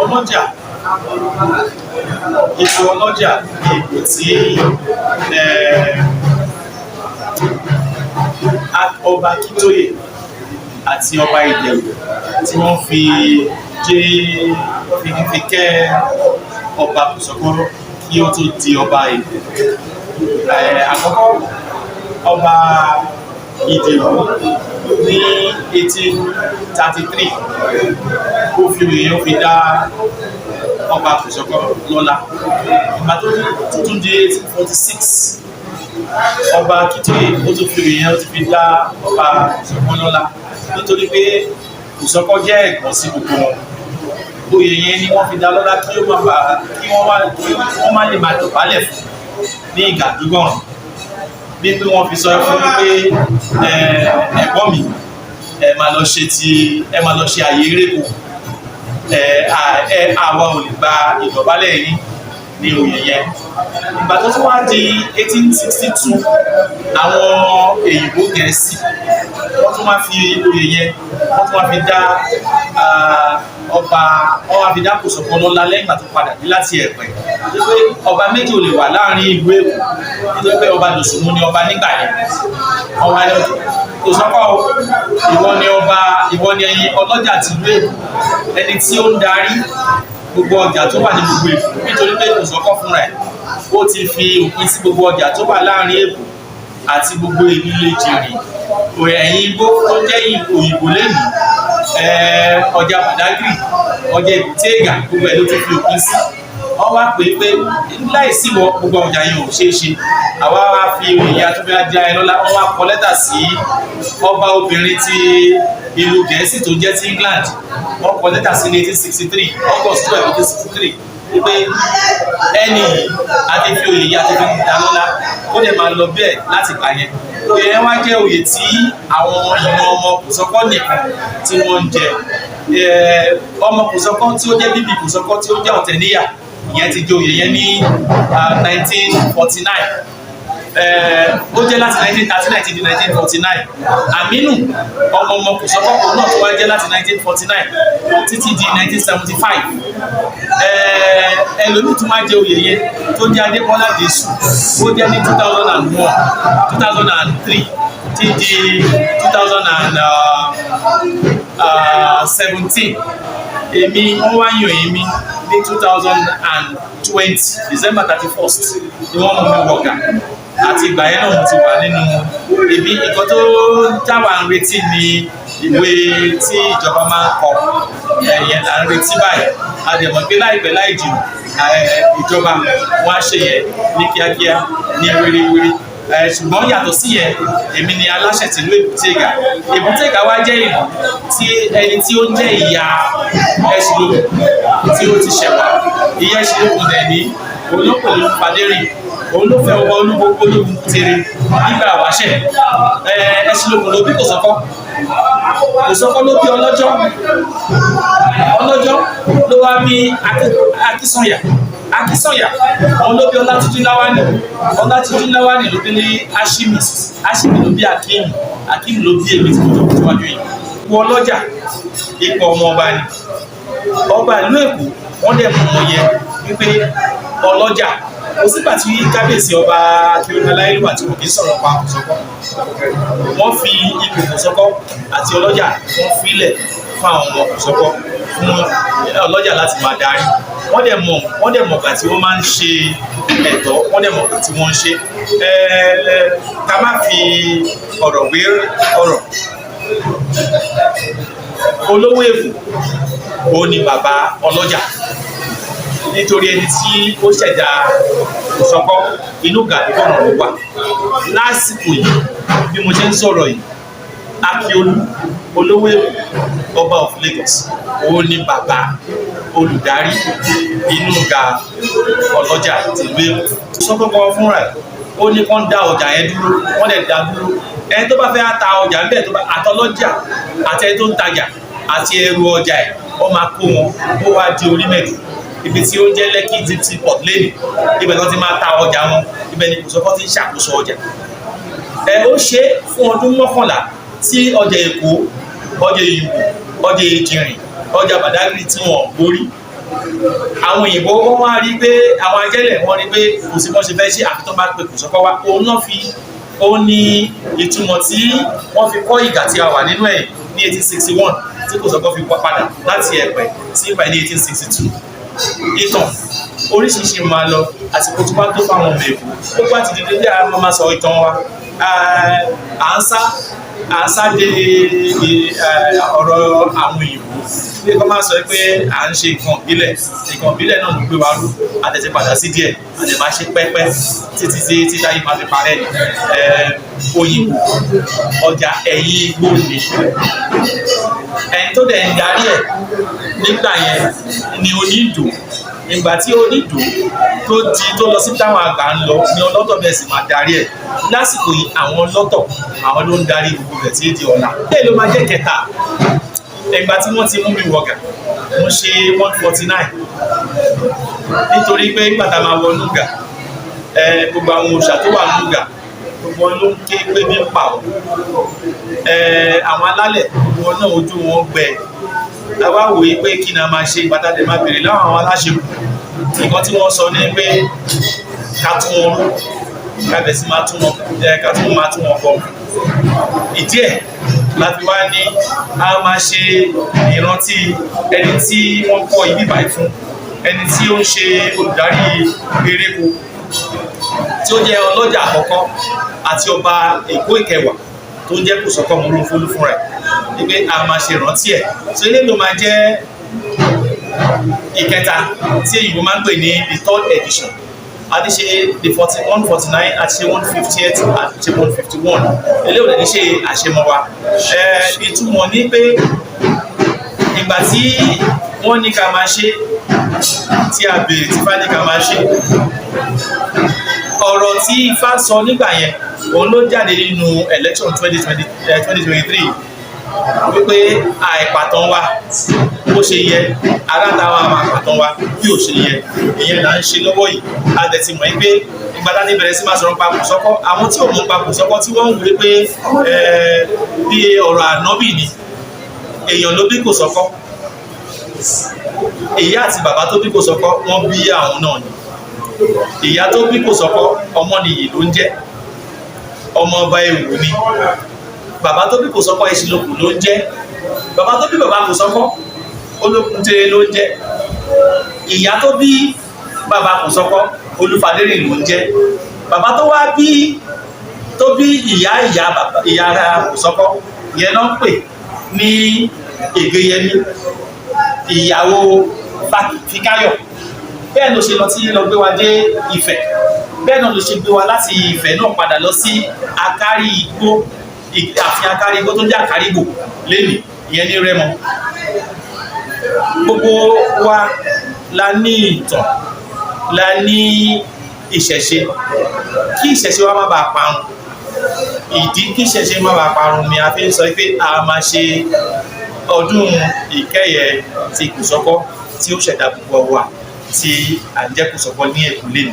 Ọlọ́jà, ètò ọlọ́jà ní ipò tí ọba Akíntóyè àti ọba Ìjẹ̀bú tí wọ́n fi kẹ́ ọba Kòsọ́kọ́ kí ó tó di ọba Ìjẹ̀bú. Àkọ́kọ́ ọba Ìjẹ̀bú ní 1833 ó fi èèyàn fi dá ọba Kòsọ́kọ́ lọ́lá. Ìgbà tó tún di 1846 ọba Akíntóyè ó tún fi èèyàn fi dá ọba Kòsọ́kọ́ lọ́lá nítorí pé Kòsọ́kọ́ jẹ́ ẹ̀gbọ́n sí gbogbo wọn. Oyè yẹn ni wọ́n fi dá lọ́lá kí wọ́n má lè máa dọ̀bálẹ̀ fún ní ìgàdúgbọ̀n. Bí pé wọ́n fi sọ fún mi pé ẹ̀gbọ́n mi ẹ máa lọ ṣe àyè Ereko, àwa ò lè gba ìdọ̀bálẹ̀ yín ní oyè yẹn. Ìgbà tó tún wá di 1862 àwọn èyìnbó Gẹ̀ẹ́sì wọ́n tún wá fi oyè yẹn wọ́n tún wá fi dá Kòsọ́kọ́ lọ́lá lẹ́yìn ìgbà tó padà dé láti Ẹ̀pẹ́. Nítorí ọba méjì ò lè wà láàrin ìlú Èkó nítorí pé ọba Dòsùnmú ni ọba nígbà yẹn. Ọba Kòsọ́kọ́ ìwọ ni ẹ̀yin ọlọ́jà tìlú Èkó, ẹni tí ó ń darí gbogbo ọjà tó wà ní gbogbo Èkó nítorí pé Kòsọ́kọ́ fúnra ẹ̀ ó ti fi òpin sí gbogbo ọjà tó wà láàrin Èkó àti gbogbo ìlú Ìlẹ̀jìrì, ẹ̀yìn igbó tó jẹ́ òyìnbó lẹ́nu, ọjà Badagry, ọjà Èbúté Ẹ̀gà, gbogbo ẹ̀ ló ti fi òpin sí. Wọ́n wá pè é pé láìsí wọ gbogbo ọjà yẹn ò ṣeé ṣe. Àwa wá fi òye àtúbẹ̀ ajá ẹ lọ́lá. Wọ́n wá kọ lẹ́tà sí ọba obìnrin ti ìlú Gẹ̀ẹ́sì tó jẹ́ ti England. Wọ́n kọ lẹ́tà sí ní 1863 August 12 1863 wípé ẹni àti fi òye yìí àti fi dá lọ́lá ó dẹ̀ máa lọ bẹ́ẹ̀ láti gbà yẹn. Oyè yẹn wá jẹ́ oyè tí àwọn ìran ọmọ Kòsọ́kọ́ nìkan tí wọ́n ń jẹ. Ọmọ Kòsọ́kọ́ tí ó jẹ́ bíbí Kòsọ́kọ́ tí ó jẹ́ Ọ̀tẹ̀níyà ìyẹn ti jẹ oyè yẹn ní 1949. Ó jẹ́ láti 1939 di 1949. Àmínú ọmọ Kòsọ́kọ́ náà tó wá jẹ́ láti 1949 títí di 1975. Ẹlòmíì tún máa jẹ oyè yẹn tó jẹ́ Adébọ́lá Dèṣù, ó jẹ́ ní 2001, 2003 tí di 2017. Èmi wọ́n wá yàn èmi ní 2020 December 31st ni wọ́n mú mi wọ̀gà. Àti ìgbà yẹn náà mo ti wà nínú ibi. Nǹkan tó jáwà ń retí ni ìwé tí ìjọba máa ń kọ, ẹ̀yẹn là ń retí báyìí. A dẹ̀ mọ̀ pé láìpẹ́ láì jìnnà ìjọba wọn á ṣe yẹn ní kíákíá ní wéréwéré. Ṣùgbọ́n yàtọ̀ sí yẹn, èmi ni aláṣẹ tìlú Èbúté Ẹ̀gà. Èbúté Ẹ̀gà wá jẹ́ ìlú tí ẹni tí ó jẹ́ ìyá Ẹṣinlókun tí ó ti ṣẹ̀wá. Ìyá Ẹṣinlókun dẹ̀ ní olópòlù Fadérìn, òun ló fẹ́ ọba Olúgbogbo Ológun Kútèrè nígbà wáṣẹ̀. Ẹṣinlókun ló bí Kòsọ́kọ́. Kòsọ́kọ́ ló bí Ọlọ́jọ́. Ọlọ́jọ́ ló wá bí Akínsànyà. Akínsànyà òun ló bí Ọlátúnjí Láwánì. Ọlátúnjí Láwánì ló bí ní Áṣímì. Áṣímì ló bí Akíìmù. Akíìmù ló bí èmi tí mo jókòó síwájú yìí. Ipò ọlọ́jà ipò ọmọ ọba ni. Ọba ìlú Èkó wọ́n dẹ̀ mú wọn yẹ wípé ọlọ́jà kò sígbà tí kábíyèsí ọba Akíọláìlúwà tí kò kí sọ̀rọ̀ pa Kòsọ́kọ́. Wọ́n fi ipò Kòsọ́kọ́ àti ọlọ́jà wọ́n filẹ̀ fún àwọn ọmọ Kòsọ́kọ́ fún ọlọ́jà láti máa darí. Wọ́n dẹ̀ mọ̀ ìgbà tí wọ́n máa ń ṣe ẹ̀tọ́, wọ́n dẹ̀ mọ̀ ìgbà tí wọ́n ń ṣe. Ká má fi ọ̀rọ̀ wé ọ̀rọ̀. Olówó Èkó òun ni bàbá ọlọ́jà, nítorí ẹni tí ó ṣẹ̀dá Kòsọ́kọ́ inú Gàdúgbọ̀nà ló wà. Lásìkò yìí bí mo ṣe ń sọ̀rọ̀ yìí, Akíolú olówó Èkó ọba of Lagos òun ni bàbá olùdarí inú ga ọlọ́jà tìlú Èkó. Kòsọ́kọ́ kan fúnra ẹ̀ ó ní kán dá ọjà yẹn dúró, wọ́n dẹ̀ dá dúró. Ẹni tó bá fẹ́ ta ọjà ń bẹ̀, tó bá àtọlọ́jà àti ẹni tó ń tajà àti ẹrù ọjà ẹ̀ wọ́n máa kó wọn ó wá di orí mẹ́jọ. Ibi tí ó jẹ́ Lekki City Port lẹ́nu, ibẹ̀ kan ti máa ta ọjà wọn, ibẹ̀ ni Kòsọ́kọ́ ti ń ṣàkóso ọjà. Ó ṣe fún ọdún 11 tí ọjà Èkó, ọjà Ìyìnbó, ọjà Ìjìnrìn, ọjà Bàdágìrì tí wọ́n borí. Àwọn òyìnbó wọ́n wá rí pé àwọn ajẹ́lẹ̀ wọ́n rí pé kò sí bọ́n ṣe fẹ́ ṣe àfi tó bá pe Kòsọ́kọ́ wá. Òun náà ó ní ìtumọ̀ tí wọ́n fi kọ́ ìgà tí a wà nínú ẹ̀ ní 1861 tí Kòsọ́kọ́ fi padà láti Ẹ̀pẹ́ sí Ìbàdàn ní 1862. Ìtàn oríṣiríṣi máa lọ, àsìkò tó bá tó fáwọn ọmọ Èkó gbogbo àti dídé bí a máa sọ ìtàn wa. À ń sá dé ọ̀rọ̀ àwọn òyìnbó bí kò máa sọ pé à ń ṣe nǹkan ìbílẹ̀ náà ló gbé wa rú. Àtẹ̀tẹ̀ padà sí díẹ̀, àtẹ̀ máa ṣe pẹ́pẹ́ títí tí táyé máa fi parẹ́ ni. Òyìnbó ọjà ẹ̀yìn igbó ni ẹni tó dẹ̀ ń darí ẹ̀ nígbà yẹn ni Onídò. Ìgbà tí Onídò tó lọ sí táwọn àgbà ń lọ ni ọlọ́tọ̀ bẹ́ẹ̀ sì máa darí ẹ̀. Lásìkò yìí àwọn ọlọ́tọ̀ àwọn ló ń darí gbogbo rẹ̀ tí ó di ọ̀la. Bẹ́ẹ̀ ló máa jẹ́ kẹta. Ìgbà tí wọ́n ti mú mi wọ̀gà mo ṣe 149 nítorí pé nígbà tá a máa wọ núgà gbogbo àwọn òòṣà tó wà núgà gbogbo ló ń ké pé bí ń pa ọ́. Àwọn alálẹ̀ gbogbo náà ojú wọn gbẹ. Àwa wòye pé kí ni a máa ṣe ìgbàdá lè máa bèrè láwọn àwọn aláṣepọ̀. Nǹkan tí wọ́n sọ ní pé ká tún wọn rú, ká bẹ̀ sí máa tún wọn kọ. Ìdí ẹ̀ láti wá ní a máa ṣe ìrántí ẹni tí wọ́n kọ́ ibi báyìí fún, ẹni tí ó ń ṣe olùdarí Ereko tí ó jẹ́ ọlọ́jà àkọ́kọ́ àti ọba Èkó ìkẹwàá tó ń jẹ́ Kòsọ́kọ́ Mọ́rúnfólú fúnra ẹ̀. Wípé a máa ṣe ìrántí ẹ̀. So ilé ló máa jẹ́ ìkẹta tí èyí máa ń pè ní the 3rd edition. A ti ṣe the 149, a ti ṣe 150th, a ti ṣe 151. Ilé ò lè ní ṣe àṣemọ́ wa. Ìtumọ̀ ní pé ìgbà tí wọ́n ní ká máa ṣe, tí a béèrè tí Ifá ní ká máa ṣe, ọ̀rọ̀ tí Ifá sọ nígbà yẹn òun ló jáde nínú election 2023 wípé àìpàtàn wa bó ṣe yẹ, aráàtàwọn àwọn àpàtàn wa bí ò ṣe yẹ. Ìyẹn là ń ṣe lọ́wọ́ yìí. A tẹ̀ ti mọ̀ pé ìgbà tá a ti bẹ̀rẹ̀ sí máa sọ̀rọ̀ pa Kòsọ́kọ́, àwọn tí ò mọ̀ pa Kòsọ́kọ́ tí wọ́n ń wúre pé bí ọ̀rọ̀ ànábì ni, èèyàn ló bí Kòsọ́kọ́. Ìyá àti bàbá tó bí Kòsọ́kọ́ wọ́n bí àwọn náà ni. Ìyá tó bí Kòsọ́kọ́ Ọmọnìyí ló ń jẹ́, ọmọ ọba Èwù ni. Bàbá tó bí Kòsọ́kọ́ Ìṣìlókù ló ń jẹ́. Bàbá tó bí bàbá Kòsọ́kọ́ Olókùntere ló ń jẹ́. Ìyá tó bí bàbá Kòsọ́kọ́ Olúfadérìn ló ń jẹ́. Bàbá tó wá bí ìyá Kòsọ́kọ́ ìyẹn náà ń pè ní Ègéyẹmí, ìyàwó Fikáyọ̀. Bẹ́ẹ̀ ló ṣe lọ tí lọ gbé wa dé Ifẹ̀. Bẹ́ẹ̀ náà ló ṣe gbé wa láti Ifẹ̀ náà padà lọ sí Akárí Igbó, àfin Akárí Igbó tó jẹ́ Àkárígbò lẹ́nìí, ìyẹn ní Rẹ́mọ. Gbogbo wa la ní ìtàn, la ní ìṣẹ̀ṣe. Kí ìṣẹ̀ṣe wa má bàa parun, ìdí kí ìṣẹ̀ṣe má bàa parun ni a fi ń sọ pé a máa ṣe ọdún ìkẹyẹ ti Kòsọ́kọ́ tí ó ṣẹ̀dá gbogbo wa tí à ń jẹ́ Kòsọ́kọ́ ní Èkó lẹ́nu.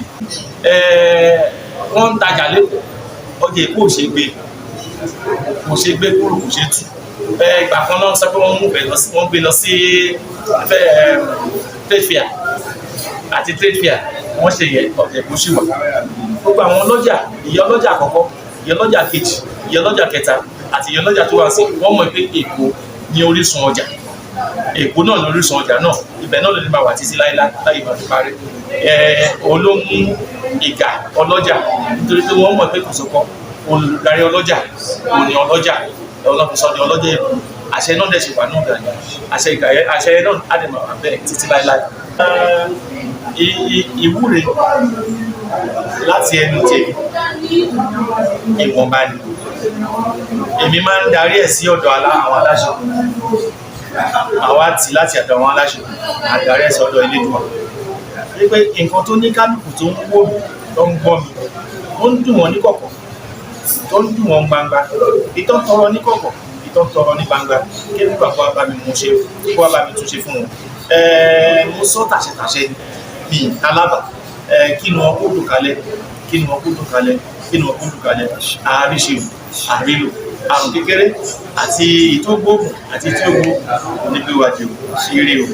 Wọ́n ń tajà lẹ́kọ̀ọ́, ọjà Èkó ò ṣe gbé kúrò, kò ṣe tù. Ìgbà kan náà sọ pé wọ́n gbé lọ sí trade fair àti trade fair wọ́n ṣe yẹ ọjà Èkó ṣì wà. Gbogbo àwọn ọlọ́jà, ìyá ọlọ́jà àkọ́kọ́, ìyá ọlọ́jà kejì, ìyá ọlọ́jà kẹta àti ìyá ọlọ́jà tó wá sí, wọ́n mọ̀ pé Èkó ní orísun ọjà. Èkó náà lórísun ọjà náà, ibẹ̀ náà ló ní máa wà títí láíláí láyé máa fi parí. Òun ló mú ìgà ọlọ́jà, nítorí pé wọ́n mọ̀ pé Kòsókó olùdarí ọlọ́jà, òun ni ọlọ́jà, ọlọ́fisọ́ ni ọlọ́jà Èkó. Àṣẹ náà dẹ̀ ṣe wà náà gàdá, àṣẹ náà á dẹ̀ máa wà bẹ́ẹ̀ títí láíláí. Ìwúre láti ẹnu tèmi ìwọ̀nba ni. Èmi máa ń darí ẹ̀ sí ọ̀dọ̀ àwọn aláṣẹ. Àwa tí láti ọ̀dọ̀ àwọn aláṣẹ, àdarí ẹ̀ sí ọ̀dọ̀ Elédùà. Wípé nǹkan tó ní kálukú tó ń wò mí, tó ń gbọ́ mi, ó ń dùn wọ́n ní kọ̀kọ̀, tó ń dùn wọ́n gbangba, ìtọ́ tọrọ ní kọ̀kọ̀, ìtọ́ tọrọ ní gbangba, kí nígbà kó wá bá mi mú ṣe, kó wá bá mi tún ṣe fún wọn. Mo sọ tàṣẹtàṣẹ ní alábà, kí ni wọn kó dùn kalẹ̀, kí ni wọn kó dùn kalẹ̀, kí ni wọn kó dùn kalẹ̀, àríṣe àrílò, àrùn kékeré àti ìtógbóògùn àti tí ó gbó onígbéwájú ṣeré o.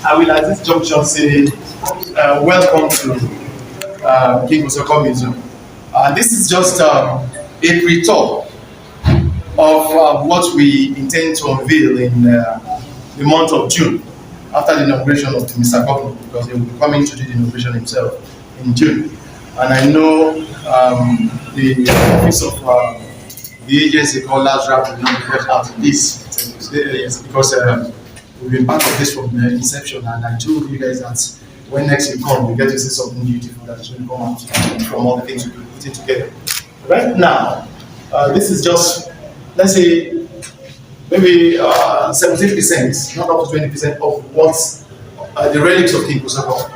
I will at this junction say welcome to King Kosoko Museum. This is just a pre-tour of what we intend to unveil in the month of June, after the inauguration of Mr. Governor, because he will be coming to do the inauguration himself in June. And I know the office of the agency called LASRA will not be left out of this. Yes, because we've been part of this from the inception, and I told you guys that when next you come, you get to see something beautiful that is going to come out from all the things we've been putting together. Right now, this is just, let's say, maybe 70%, not up to 20% of what the relics of King Kosoko.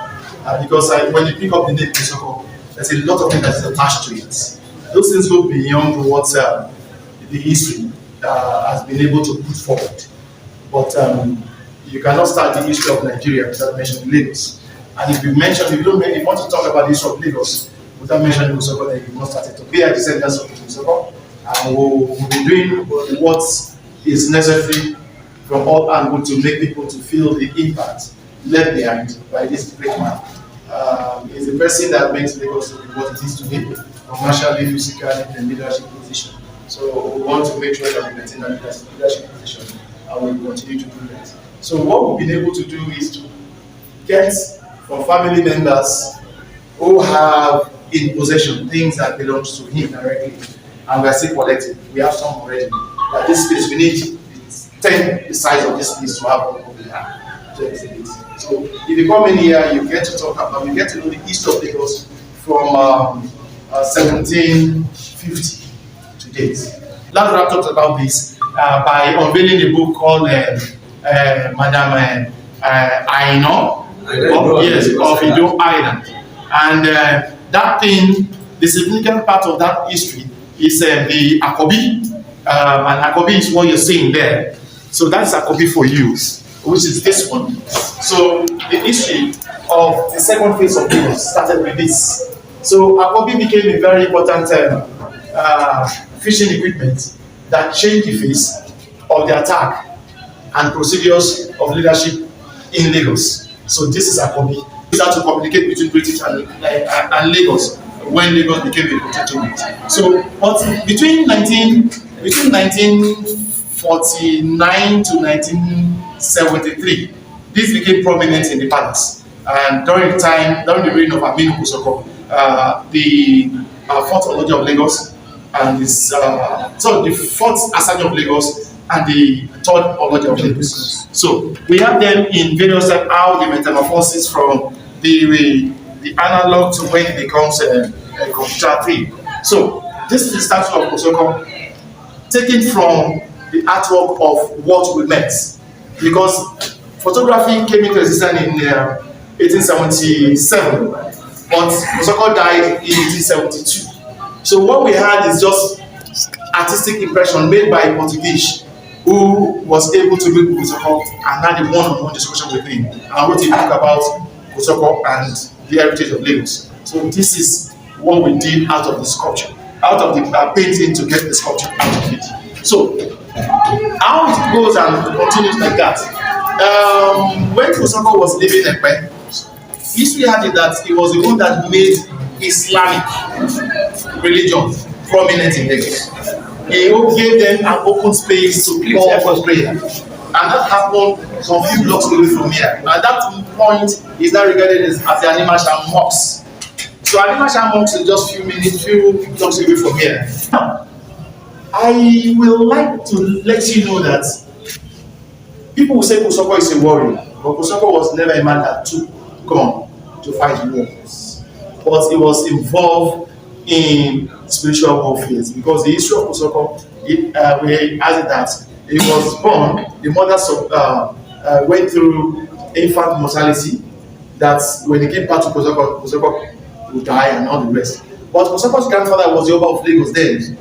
Because when you pick up the name Kosoko, there's a lot of things that is attached to it. Those things go beyond what the history has been able to put forward. But you cannot start the history of Nigeria without mentioning Lagos. And if you want to talk about the history of Lagos without mentioning Kosoko, then you must start it to be a descendants of Kosoko. And we'll be doing what is necessary from all angles to make people to feel the impact left behind by this great man. He's the person that makes Lagos to be what it is today, commercially, physically, in leadership position. So we want to make sure that we maintain that leadership position, and we will continue to do that. So what we've been able to do is to get from family members who have in possession things that belongs to him directly, and we are still collecting. We have some already. But this space, we need 10 the size of this space to have what we have to exhibit. So if you come in here, you get to talk about, you get to know the history of Lagos from 1750 to date. Last time I talked about this by unveiling a book called Madam Aino, of Ido Island. And that thing The significant part of that history is the Akobi, and Akobi is what you're seeing there. So that's Akobi for you, which is this one. So the history of the second phase of Lagos started with this. So Akobi became a very important fishing equipment that changed the face of the attack and procedures of leadership in Lagos. So this is Akobi. We had to communicate between British and Lagos when Lagos became a protectorate. So, but between 1949 to 1973, this became prominent in the palace. And during the reign of King Kosoko, the fourth Oloja of Lagos, and the fourth Asagi of Lagos, and the third Oloja of Lagos. So we have them in various steps how the metamorphosis from the analog to when it becomes a computer thing. So this is the statue of Kosoko taken from the artwork of what we met, because photography came into existence in 1877, but Kosoko died in 1872. So what we had is just artistic impression made by a Portuguese who was able to meet Kosoko and had a one-on-one discussion with him and wrote a book about Kosoko and the heritage of Lagos. So this is what we did out of the sculpture, out of the painting to get the sculpture out of it. So how it goes and continues like that. When Kosoko was living in Ereko, history had it that he was the one that made Islamic religion prominent in Lagos. He gave them an open space to call for prayer. And that happened some few blocks away from here. At that point, is now regarded as the Animasha mosque. So Animasha mosque is just few blocks away from here. Now, I will like to let you know that people will say Kosoko is a warrior, but Kosoko was never a man that took gun to fight wars. But he was involved in spiritual warfare, because the history of Kosoko has it that he was born, the mother went through infant mortality, that when he came back to Kosoko, Kosoko would die and all the rest. But Kosoko's grandfather was the Oba of Lagos then,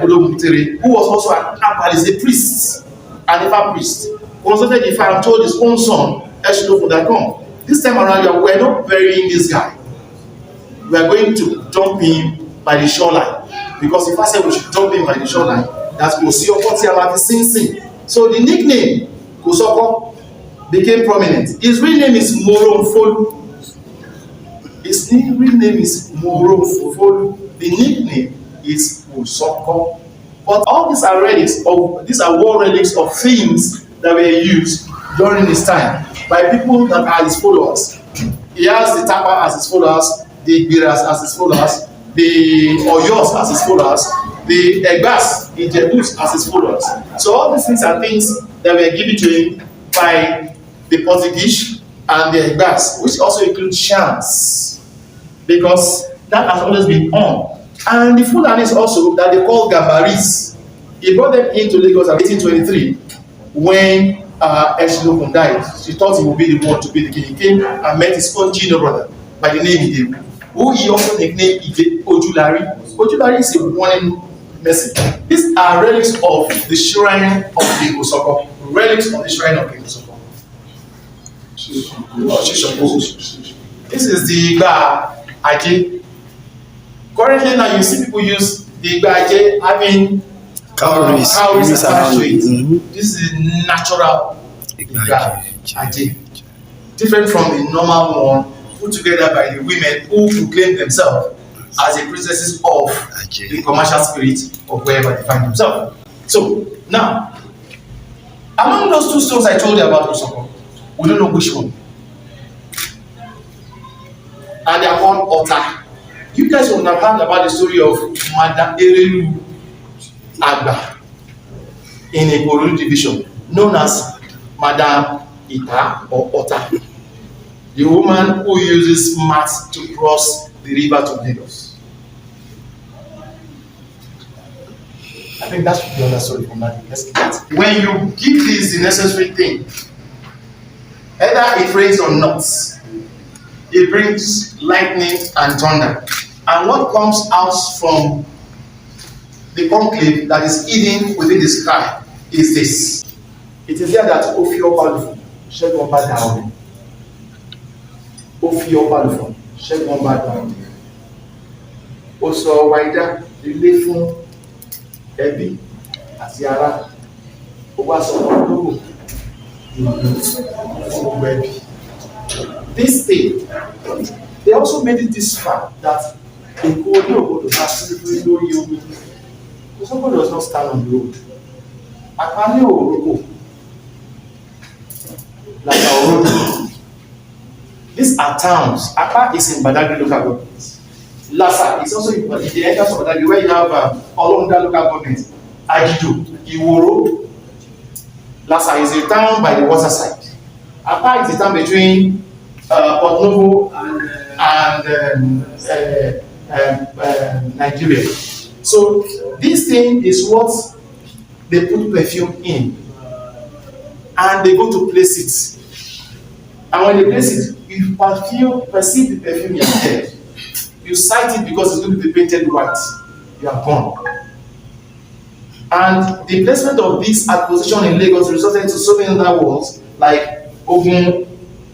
who was also an Apalis, a priest, an Ifa priest, consulted Ifa and told his own son, Eshilofo, that come, this time around we're not burying this guy. We are going to dump him by the shoreline, because if I said we should dump him by the shoreline, that's Kosoko Palace. So the nickname Kosoko became prominent. His real name is Moromfolu. His real name is Moromfolu. The nickname is Kosoko. But all these are relics these are war relics of things that were used during his time by people that are his followers. He has the Tapa as his followers, the Igbiras as his followers, the Oyos as his followers, the Egbas, the Jebus as his followers. So all these things are things that were given to him by the Portuguese and the Egbas, which also includes shams, because that has always been on. And the Fulanis also that they call Gambaris. He brought them into Lagos in 1823 when Eshilofun died. She thought he would be the one to be the king. He came and met his own junior brother by the name Ide, who he also nicknamed Ide Ojulari. Ojulari is a warning message. These are relics of the shrine of King Kosoko. Relics of the shrine of King Kosoko. This is the Igba Aje. Currently now you see people use the Igba Aje having cowries attached to it. This is natural Igba Aje. Different from the normal one put together by the women who proclaim themselves as the princesses of the commercial spirit of wherever they find themselves. So now, among those two stones I told you about Kosoko, we don't know which one. And they are called Ota. You guys would have heard about the story of Madam Ereko Agba in a Koru division, known as Madam Ita or Ota, the woman who uses mats to cross the river to Lagos. I think that should be another story from that. When you give this the necessary thing, either it rains or not, it brings lightning and thunder. And what comes out from the conclave that is hidden within the sky is this. It is there that Ophiobalufon, Ṣẹ́gun Ọba Daore. Ophiobalufon, Ṣẹ́gun Ọba Daore. Ó sọ wáyé ilé fún ẹbí àti ará. Ó wá sọ wọn lóko fún ẹbí. This thing, they also made it this far that Èkó ní ògbódò láti lórí omi. Kosoko does not stand on the road. Akane Oroko, like our road. These are towns. Apa is in Badagry local government. Lassa is also in the entrance of Badagry where you have Olonda local government. Ajido, Iworo. Lassa is a town by the water side. Apa is a town between Port Novo and Nigeria. So this thing is what they put perfume in, and they go to place it. And when they place it, you perceive the perfume you are there. You sight it because it's going to be painted white. You are gone. And the placement of this acquisition in Lagos resulted into so many other words like Ogun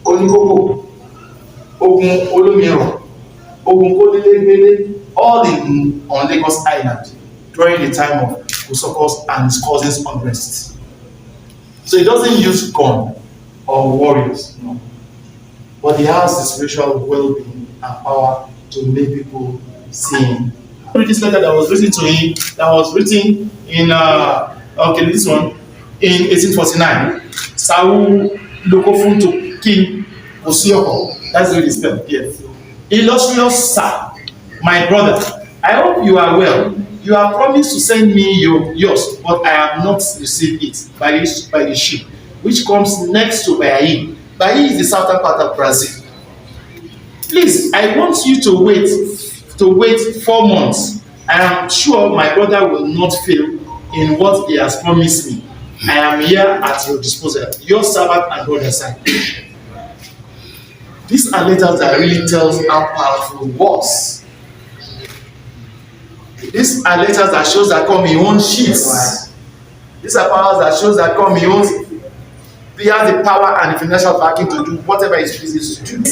Onikoko, Ogun Olomiro, Ogun Kodilebele, all on Lagos Island during the time of Kosoko's and his cousins' unrest. So he doesn't use gun or warriors, no. But he has the spiritual well-being and power to make people sing. This letter that was written to him, that was written in this one in 1849. Saul Lokofun to King Kosoko. That's the way it's spelled here. Illustrious sir, my brother, I hope you are well. You have promised to send me yours, but I have not received it by the ship, which comes next to Bahia. Bahia is the southern part of Brazil. Please, I want you to wait 4 months. I am sure my brother will not fail in what he has promised me. I am here at your disposal, your servant and brother side. These are letters that really tells how powerful it was. These are letters that shows that come in one sheets. These are powers that shows that come in one. He has the power and the financial backing to do whatever he chooses to do.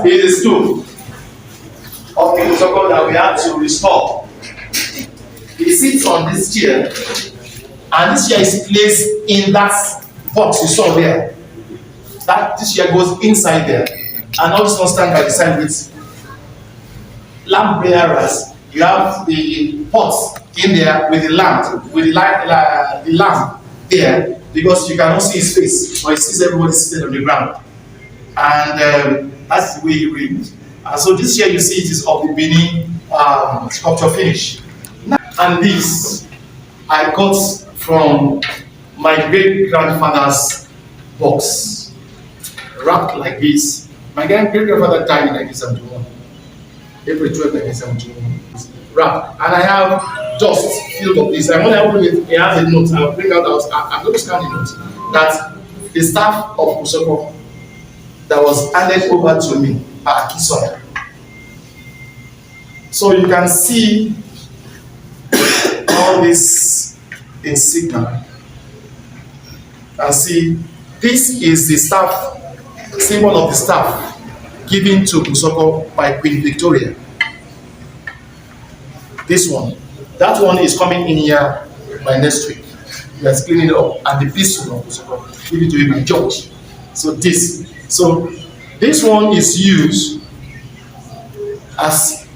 It is true of King Kosoko that we have to restore. He sits on this chair, and this chair is placed in that box you saw there. This chair goes inside there, and all this one stand by the side with lamp bearers. You have the pots in there with the lamp, with the lamp there, because you cannot see his face, but he sees everybody sitting on the ground. And that's the way he reads. And so this year you see it is of the Benin sculpture finish. And this I got from my great grandfather's box, wrapped like this. My great grandfather died in 1971, April 12, 1971. Wrapped, and I have just filled up this. And when I open it, it has a note. I'll bring out. I'm going to scan the note that the staff of Kosoko that was handed over to me by Akisoya. So you can see all this insignia. And see, this is the staff, symbol of the staff given to Kosoko by Queen Victoria. This one. That one is coming in here by next week. We are cleaning it up, and the pistol of Kosoko give it to him by George. So this one is used as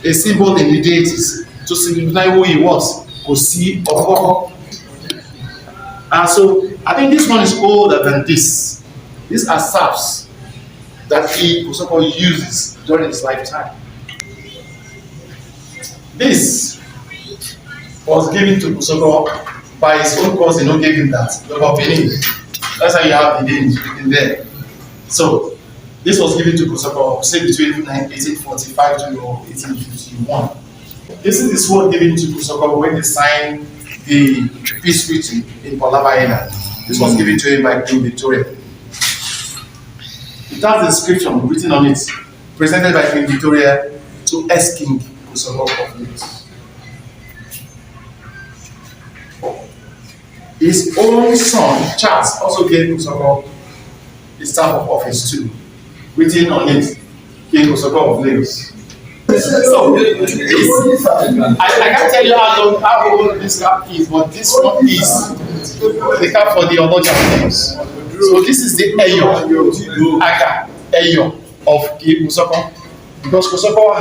a symbol in the deities to signify who he was. Kosi Okoko. And so I think this one is older than this. These are staffs that Kosoko uses during his lifetime. This was given to Kosoko by his own cousin who gave him that, Yoruba Benin. That's how you have the names in there. So this was given to Kosoko, say between 1845 to 1851. This is the sword given to Kosoko when they signed the peace treaty in Palava Island. This was given to him by Queen Victoria. It has the inscription written on it, presented by Queen Victoria to ex-King Kosoko Palace. His own son, Charles, also gave Kosoko the staff of office too, written on it, King Kosoko of Lagos. So, I can't tell you how old this cap is, but this one is the cap for the Onoja names. So this is the Eyo, Aga, Eyo of King Kosoko. Because Kosoko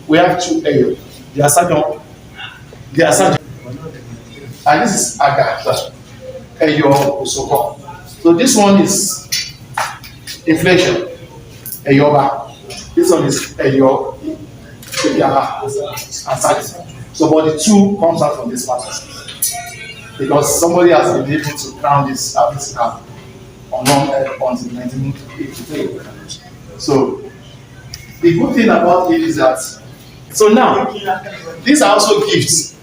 we have two Eyo. They are Sergeant. And this is Aga, Eyo Kosoko. So this one is inflation, Eyoba. This one is Eyo. So, but the two comes out from this palace because somebody has been able to crown this cap until 1983. So, the good thing about it is that, so now, these are also gifts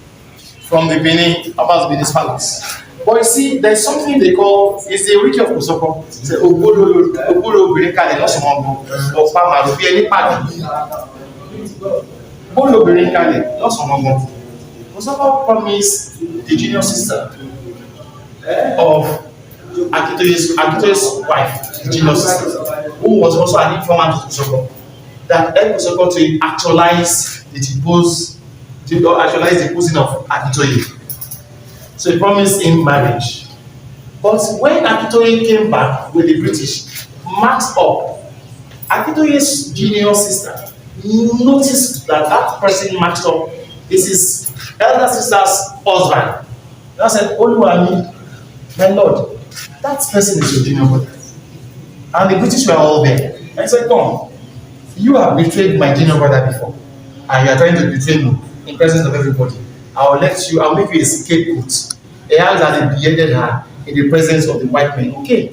from the Benin's palace. But you see, there's something they call, it's the Ereko of Kosoko. It's a Ogolo Berekale, not someone or Pama, be any party. Bolo Berekale, not someone. Kosoko promised the junior sister of Akitoye's wife, the junior sister, who was also an informant of Kosoko, that helped Kosoko to actualize the deposing of Akitoye. So he promised him marriage. But when Akitoye came back with the British, marked up, Akitoye's junior sister noticed that person marked up is his elder sister's husband. And I said, Oluwami, my lord, that person is your junior brother. And the British were all there. And I said, come, you have betrayed my junior brother before, and you are trying to betray me in presence of everybody. I'll make you a scapegoat. A house that they beheaded her in the presence of the white men. Okay.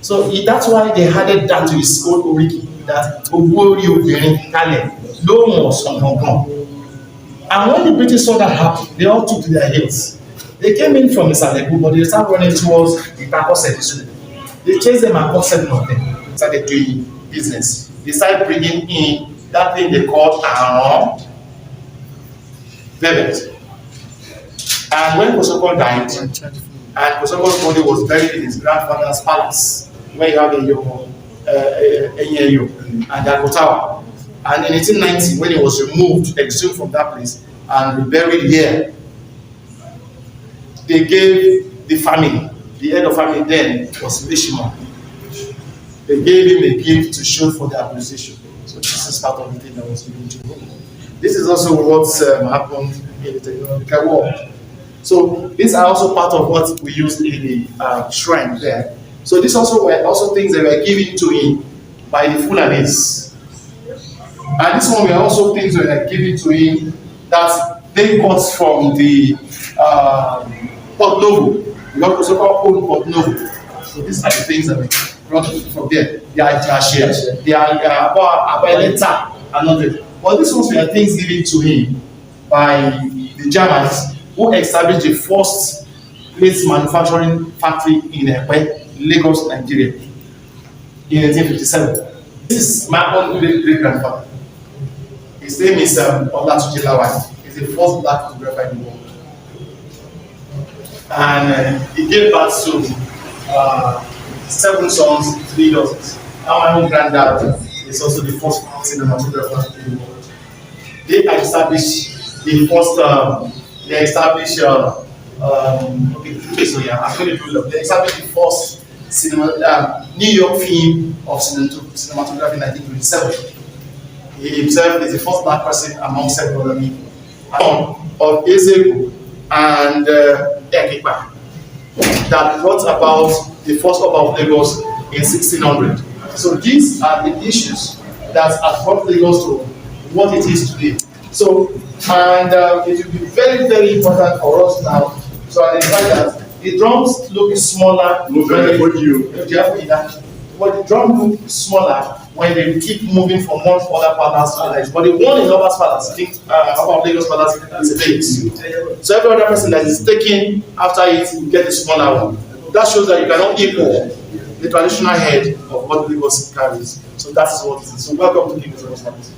So that's why they added that to his old oriki, that Ogori Obìnrin Kalẹ̀ ló mọ̀ sọ̀nàgàn. And when the British saw that happen, they all took to their heels. They came in from Isaleku, but they started running towards the Kakose. They chased them and caught 7 of them. Started doing business. They started bringing in that thing they called Aron velvet. And when Kosoko died, and Kosoko's body was buried in his grandfather's palace, where you have Enyeyo and Dagotawa. And in 1890, when he was removed, exhumed from that place, and reburied here, they gave the family, the head of family then was Lishima. They gave him a gift to show for the appreciation. So this is part of the thing that was given to him. This is also what happened in the technological world. So these are also part of what we use in the shrine there. So these also were also things that were given to him by the Fulanis. And this one were also things that were given to him that they got from the Port Novo. We got also called Port Novo. So these are the things that we brought from there. They are Jasher, they are Abaleta, and others. But these ones were things given to him by the Germans, who established the first plates manufacturing factory in Ereko, Lagos, Nigeria, in 1857. This is my own great-grandfather. His name is Olatunji Lawal. He's the first black photographer in the world. And he gave birth to 7 sons, 3 daughters. And my own granddad is also the first cinematographer in the world. They established the first. They established I'm going to do they established the first New York film of cinematography in 1927. He himself is the first black person among several other people. Of Ereko and Ereko that brought about the first Oba of Lagos in 1600. So these are the issues that have brought Lagos to what it is today. So, and it will be very, very important for us now to identify that the drums look smaller but the drum look smaller when they keep moving from one other palace to the next. But the one in Oba's palace, I think about Lagos palace, is big. So every other person that is taking after it will get a smaller one. That shows that you cannot equal the traditional head of what Lagos carries. So that is what it is. So welcome to King Kosoko Palace.